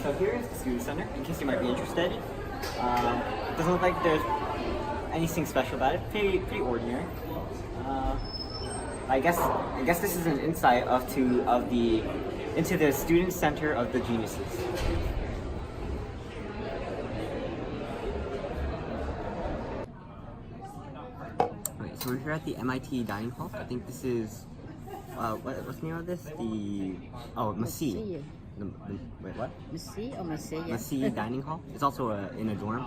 So here is the student center, in case you might be interested. It doesn't look like there's anything special about it. Pretty ordinary. I guess this is an insight into the student center of the geniuses. Alright, so we're here at the MIT dining hall. I think this is what's the name of this? Maseeh. Wait, what? Maseeh or Maseeh? Maseeh dining hall. It's also in a dorm.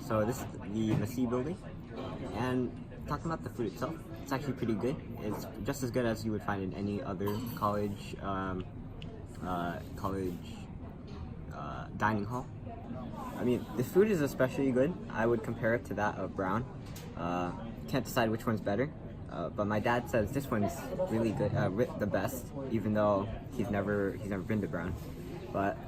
So this is the Maseeh building. And talking about the food itself, it's actually pretty good. It's just as good as you would find in any other college dining hall. I mean, the food is especially good. I would compare it to that of Brown. Can't decide which one's better. But my dad says this one's really good, the best, even though he's never been to Brown. But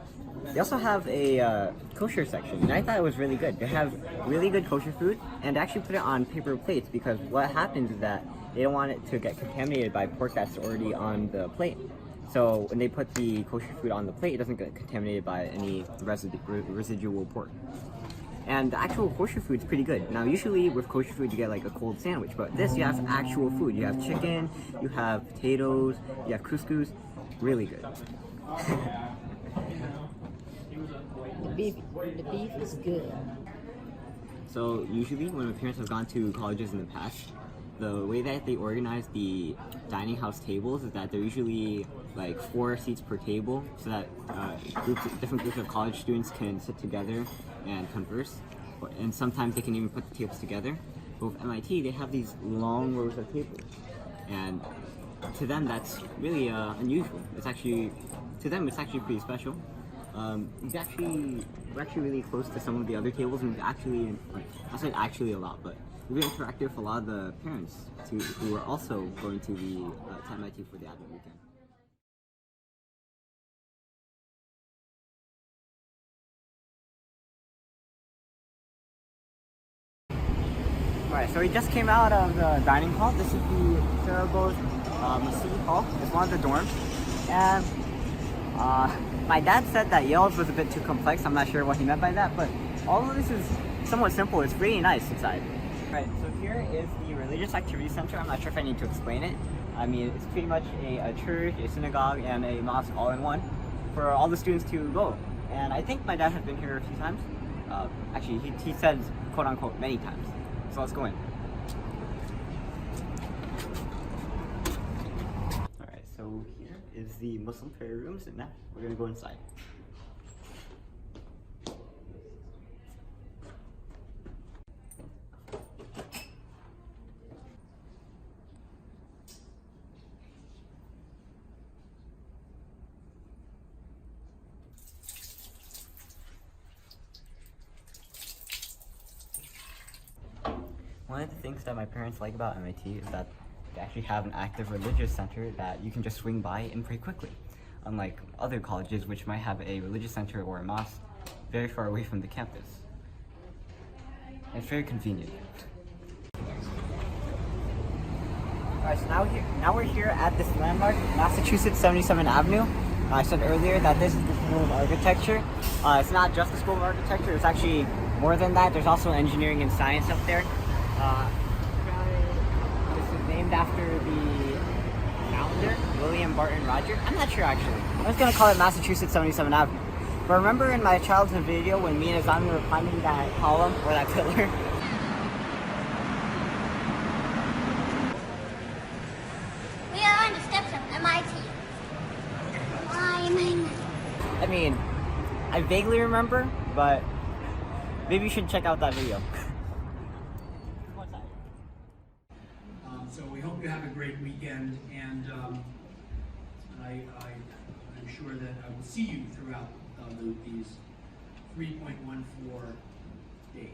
they also have a kosher section, and I thought it was really good. They have really good kosher food, and they actually put it on paper plates because what happens is that they don't want it to get contaminated by pork that's already on the plate. So when they put the kosher food on the plate, it doesn't get contaminated by any residual pork. And the actual kosher food's pretty good. Now, usually with kosher food, you get like a cold sandwich, but this, you have actual food. You have chicken, you have potatoes, you have couscous. Really good. The beef is good. So usually when my parents have gone to colleges in the past, the way that they organize the dining house tables is that they're usually like 4 seats per table, so that different groups of college students can sit together and converse. And sometimes they can even put the tables together. But with MIT, they have these long rows of tables, and to them that's really unusual. To them it's actually pretty special. We're actually really close to some of the other tables, and I said actually a lot, but we've interacted with a lot of the parents who are also going to MIT for the Advent weekend. Alright, so we just came out of the dining hall. This is the Fariborz Maseeh Hall. It's one of the dorms. And my dad said that Yale's was a bit too complex. I'm not sure what he meant by that, but all of this is somewhat simple. It's really nice inside. Right, so here is the Religious Activity Center. I'm not sure if I need to explain it. I mean, it's pretty much a church, a synagogue, and a mosque all in one for all the students to go. And I think my dad has been here a few times. Actually, he said, quote unquote, many times. So let's go in. Alright, so here is the Muslim prayer rooms, and now we're going to go inside. One of the things that my parents like about MIT is that they actually have an active religious center that you can just swing by and pray quickly. Unlike other colleges which might have a religious center or a mosque very far away from the campus. It's very convenient. Alright, so now we're here at this landmark, Massachusetts 77 Avenue. I said earlier that this is the School of Architecture. It's not just the School of Architecture, it's actually more than that. There's also engineering and science up there. This is named after the founder, William Barton Rogers. I'm not sure actually. I'm just gonna call it Massachusetts 77 Avenue. But remember in my childhood video when me and Hizami were climbing that column or that pillar? We are on the steps of MIT. Climbing. I mean, I vaguely remember, but maybe you should check out that video. So we hope you have a great weekend, and I'm sure that I will see you throughout these 3.14 days.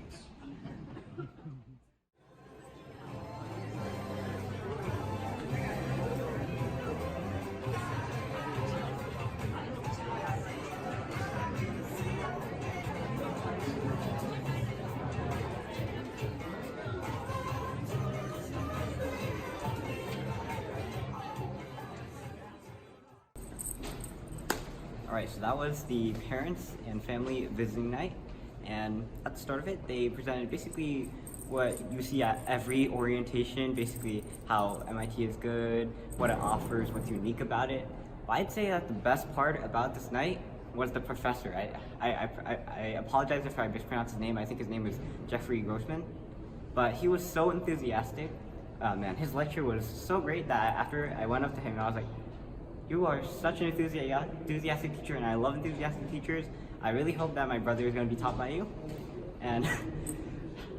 Alright, so that was the parents and family visiting night, and at the start of it, they presented basically what you see at every orientation, basically how MIT is good, what it offers, what's unique about it. But I'd say that the best part about this night was the professor. I apologize if I mispronounced his name. I think his name is Jeffrey Grossman, but he was so enthusiastic. Man, his lecture was so great that after I went up to him and I was like, "You are such an enthusiastic teacher, and I love enthusiastic teachers. I really hope that my brother is going to be taught by you." And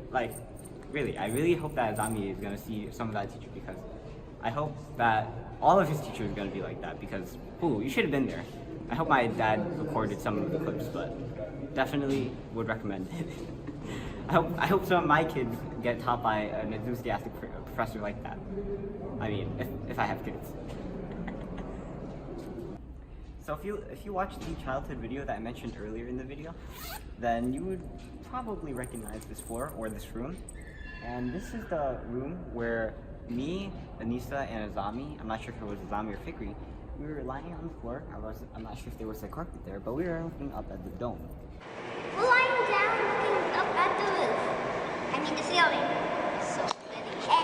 like, really, I really hope that Hizami is going to see some of that teacher, because I hope that all of his teachers are going to be like that, because, ooh, you should have been there. I hope my dad recorded some of the clips, but definitely would recommend it. I hope some of my kids get taught by an enthusiastic professor like that. I mean, if I have kids. So if you watched the childhood video that I mentioned earlier in the video, then you would probably recognize this floor or this room. And this is the room where me, Anissa, and Hizami, I'm not sure if it was Hizami or Fikri, we were lying on the floor. I'm not sure if there was a carpet there, but we were looking up at the dome. We're lying down looking up at the roof. I mean the ceiling. So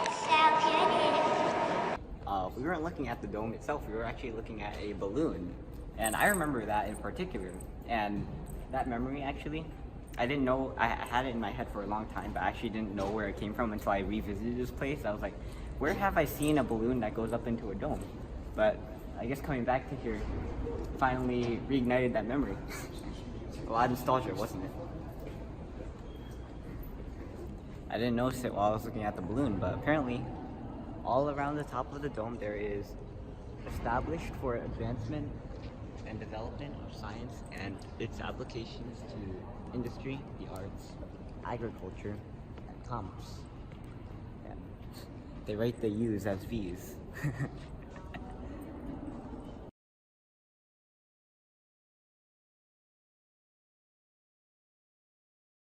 excited. We weren't looking at the dome itself, we were actually looking at a balloon. And I remember that in particular. And that memory actually, I didn't know, I had it in my head for a long time, but I actually didn't know where it came from until I revisited this place. I was like, where have I seen a balloon that goes up into a dome? But I guess coming back to here finally reignited that memory. A lot of nostalgia, wasn't it? I didn't notice it while I was looking at the balloon, but apparently all around the top of the dome there is established for advancement and development of science and its applications to industry, the arts, agriculture, and commerce. Yeah. They rate the U's as V's.